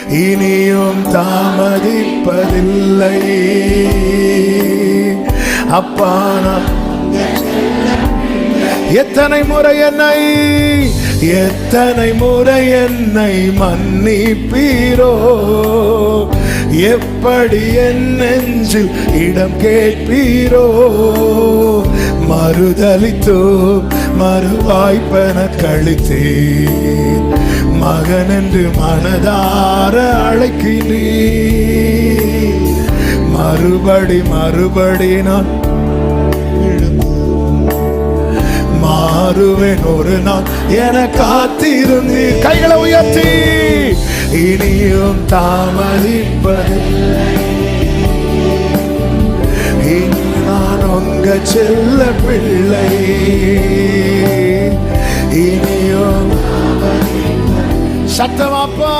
இனியும் தாமதிப்பதில்லை. அப்பா நான் எத்தனை முறை என்னை மன்னிப்பீரோ, எப்படி என் நெஞ்சில் இடம் கேட்பீரோ. மறுதலித்தோ மறுவாய்ப்பென கழித்தேன், மகன் என்று மனதார அழைக்கிறேன். மறுபடி நான் மாறுவேன் ஒரு நாள் என காத்திருந்து. கைகளை உயர்த்தி இனியும் தாமதிப்பதில்லை. நான் உங்க செல்ல பிள்ளை. இனியும் சத்தமாப்பா